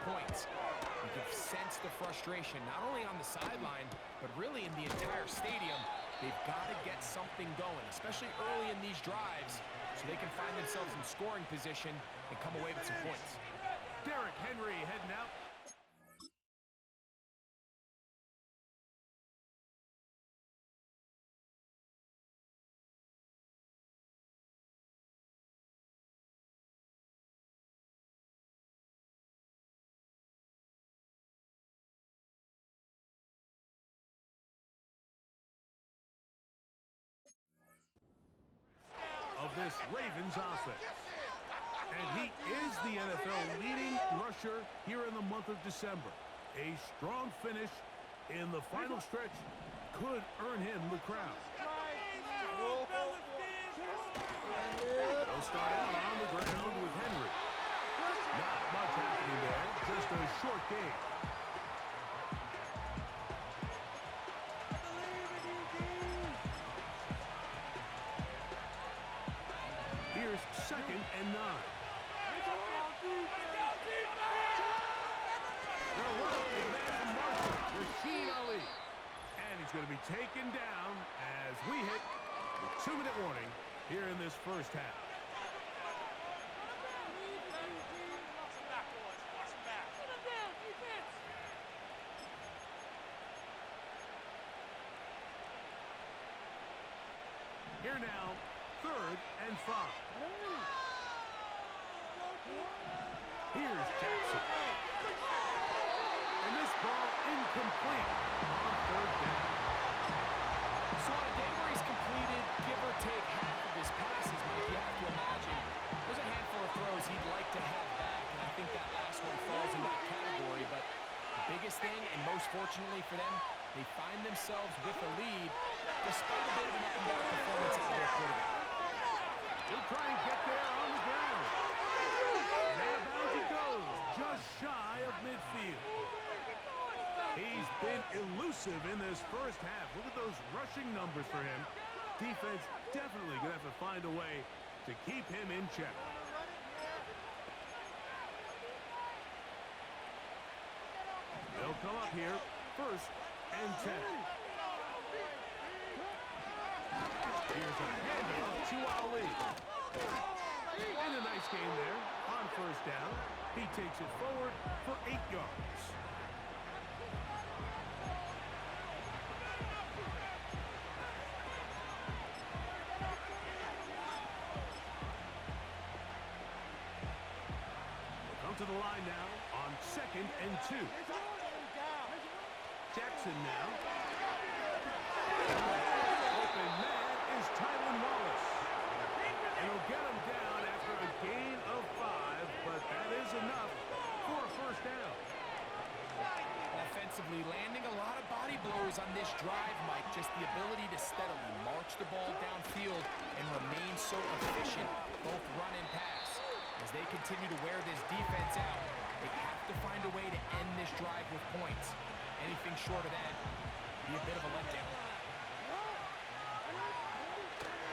points. You can sense the frustration, not only on the sideline, but really in the entire stadium. They've got to get something going, especially early in these drives, so they can find themselves in scoring position and come away with some points. Derrick Henry heading out. Of this Ravens offense. And he is the NFL leading rusher here in the month of December. A strong finish in the final stretch could earn him the crown. They'll start out on the ground with Henry. Not much happening there, just a short game. Here's 2nd and 9. And he's going to be taken down as we hit the 2-minute warning here in this first half. Here now, 3rd and 5. Here's Jackson. And this ball incomplete on 3rd down. So on a day where he's completed, give or take half of his passes, Mike, you have to imagine there's a handful of throws he'd like to have back, and I think that last one falls in that category. But the biggest thing, and most fortunately for them, they find themselves with a lead despite a bit of an up-and-down performance out of their quarterback. He'll try and get there on the ground. And out of bounds he goes, just shy of midfield. He's been elusive in this first half. Look at those rushing numbers for him. Defense definitely going to have to find a way to keep him in check. They'll come up here, 1st and 10. Here's a handoff to Ali. And a nice game there on 1st down. He takes it forward for 8 yards. Come to the line now on 2nd and 2. Jackson now. Open man is Tylan Wallace. And he'll get him down after a gain of 5, but that is enough for a 1st down. Offensively, landing a lot of body blows on this drive, Mike. Just the ability to steadily march the ball downfield and remain so efficient, both run and pass. As they continue to wear this defense out, they have to find a way to end this drive with points. Anything short of that would be a bit of a letdown.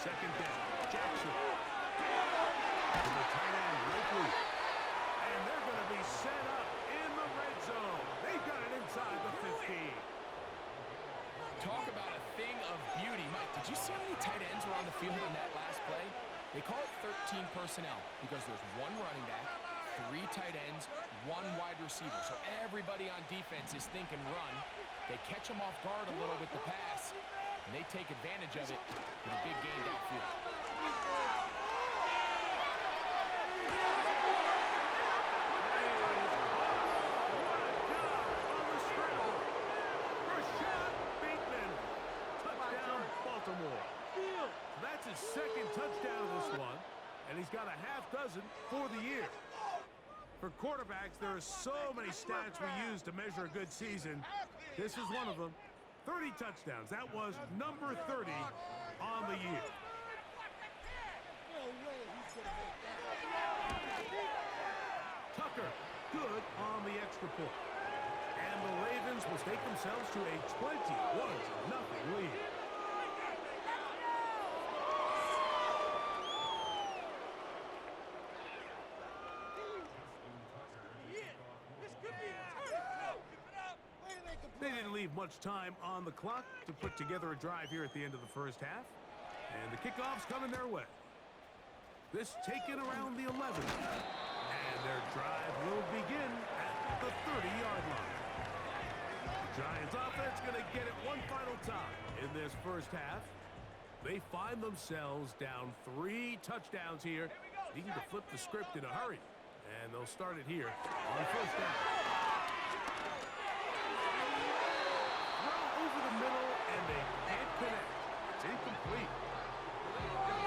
2nd down, Jackson. And the tight end, Blakely. And they're going to be set up in the red zone. They've got it inside the 15. Talk about a thing of beauty. Mike, did you see how many tight ends were on the field in that last play? They call it 13 personnel because there's 1 running back, 3 tight ends, 1 wide receiver. So everybody on defense is thinking run. They catch them off guard a little with the pass, and they take advantage of it with a big gain downfield. That's his 2nd touchdown of this one, and he's got a half dozen for the year. For quarterbacks, there are so many stats we use to measure a good season. This is one of them. 30 touchdowns. That was number 30 on the year. Tucker, good on the extra point. And the Ravens will take themselves to a 21-0 lead. They didn't leave much time on the clock to put together a drive here at the end of the first half. And the kickoff's coming their way. This taken around the 11. And their drive will begin at the 30-yard line. The Giants offense going to get it one final time in this first half. They find themselves down 3 touchdowns here, needing to flip the script in a hurry. And they'll start it here on first down. Throw over the middle, and they can't connect. It's incomplete.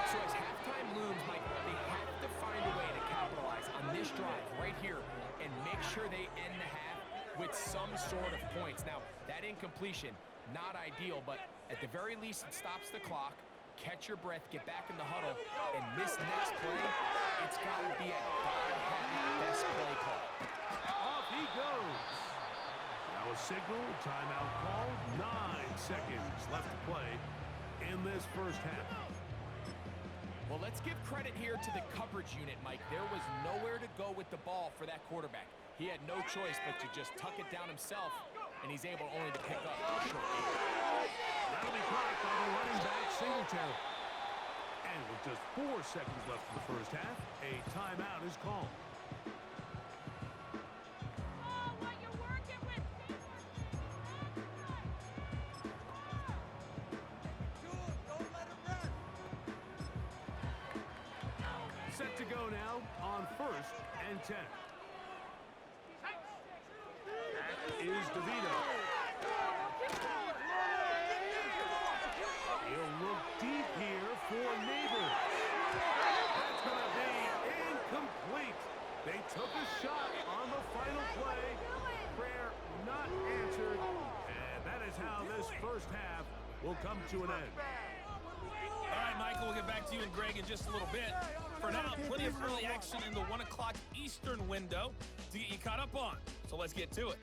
So as halftime looms, Mike, they have to find a way to capitalize on this drive right here and make sure they end the half with some sort of points. Now, that incompletion, not ideal, but at the very least, it stops the clock. Catch your breath, get back in the huddle, and this next play, it's got to be a God-heavy best play call. Off he goes. Now a signal, timeout called. 9 seconds left to play in this first half. Well, let's give credit here to the coverage unit, Mike. There was nowhere to go with the ball for that quarterback. He had no choice but to just tuck it down himself, and he's able only to pick up a short gain. That'll be caught by the running back, Singletary. And with just 4 seconds left in the first half, a timeout is called. Set to go now on 1st and 10. That is DeVito. He'll look deep here for Neighbors. That's going to be incomplete. They took a shot on the final play. Prayer not answered. And that is how this first half will come to an end. All right, Michael, we'll get back to you and Greg in just a little bit. For now, plenty of early action in the 1 o'clock Eastern window to get you caught up on. So let's get to it.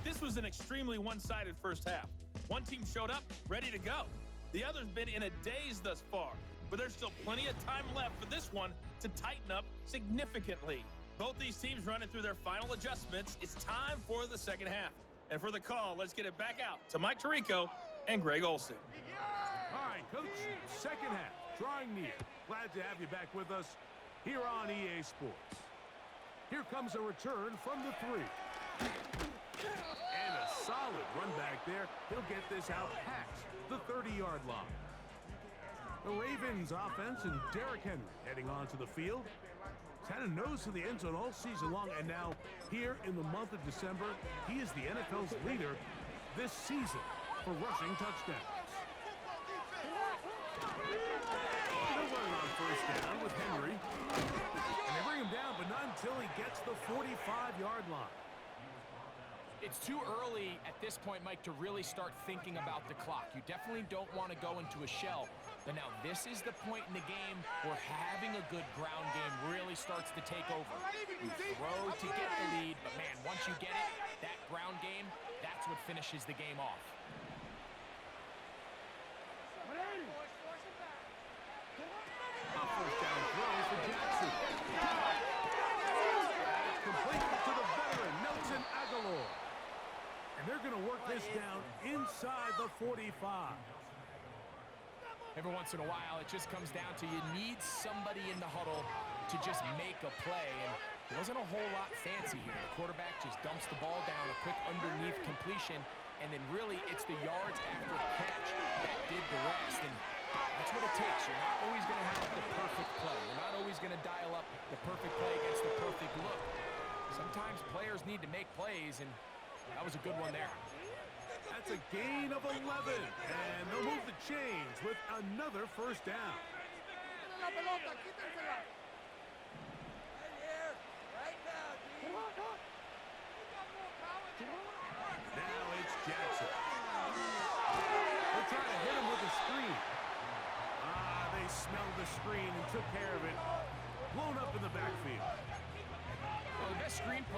This was an extremely one-sided first half. One team showed up, ready to go. The other's been in a daze thus far, but there's still plenty of time left for this one to tighten up significantly. Both these teams running through their final adjustments. It's time for the second half. And for the call, let's get it back out to Mike Tirico and Greg Olsen. All right, Coach, second half, drawing near. Glad to have you back with us here on EA Sports. Here comes a return from the 3. And a solid run back there. He'll get this out past the 30-yard line. The Ravens offense and Derrick Henry heading onto the field. He's had a nose to the end zone all season long, and now here in the month of December, he is the NFL's leader this season for rushing touchdowns. They're running on first down with Henry. And they bring him down, but not until he gets the 45-yard line. It's too early at this point, Mike, to really start thinking about the clock. You definitely don't want to go into a shell. But now this is the point in the game where having a good ground game really starts to take over. You throw to get the lead, but man, once you get it, that ground game, that's what finishes the game off. A first down throw for Jackson. It's complete to the veteran, Nelson Aguilar. And they're going to work this down inside the 45. Every once in a while, it just comes down to you need somebody in the huddle to just make a play. And it wasn't a whole lot fancy here. The quarterback just dumps the ball down, a quick underneath completion, and then really it's the yards after the catch that did the rest. And that's what it takes. You're not always going to have the perfect play. You're not always going to dial up the perfect play against the perfect look. Sometimes players need to make plays, and that was a good one there. That's a gain of 11, and they'll move the chains with another first down. Now it's Jackson.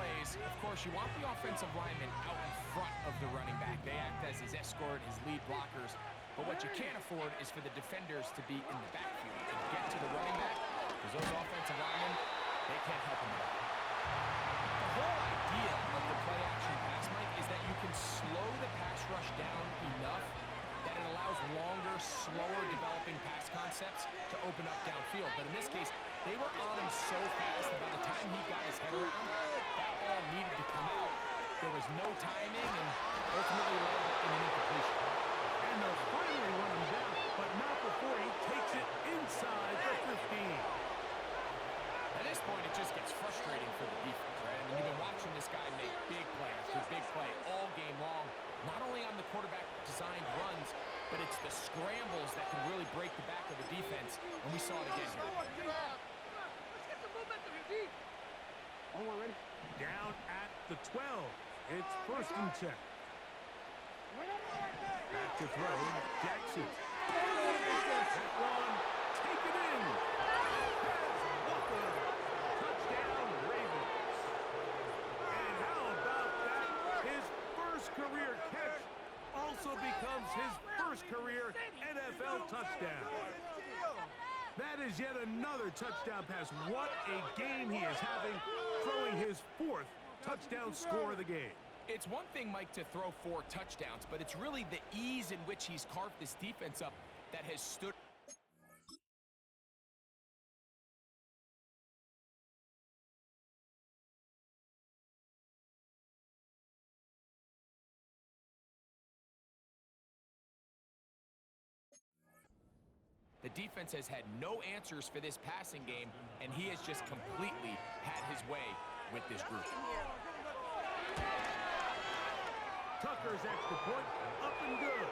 plays, of course, you want the offensive lineman out in front of the running back. They act as his escort, his lead blockers. But what you can't afford is for the defenders to be in the backfield and get to the running back, because those offensive linemen, they can't help him at all. The whole idea of the play-action pass, Mike, is that you can slow the pass rush down enough that it allows longer, slower developing pass concepts to open up downfield. But in this case, they were on him so fast that by the time he got his head around, that ball needed to come out. There was no timing and ultimately led in an incompletion. And they'll finally run him down, but not before he takes it inside the 15. At this point, it just gets frustrating for the defense, right? I mean, you've been watching this guy make big play after big play all game long, not only on the quarterback-designed runs, but it's the scrambles that can really break the back of the defense, and we saw it again here. Down at the 12. It's 1st and 10. Back to throw, Jackson. That one, take it in. Touchdown, Ravens. And how about that? His first career catch also becomes his first career NFL touchdown. That is yet another touchdown pass. What a game he is having, throwing his 4th touchdown score of the game. It's one thing, Mike, to throw 4 touchdowns, but it's really the ease in which he's carved this defense up that has stood. The defense has had no answers for this passing game, and he has just completely had his way with this group. Tucker's extra point, up and good.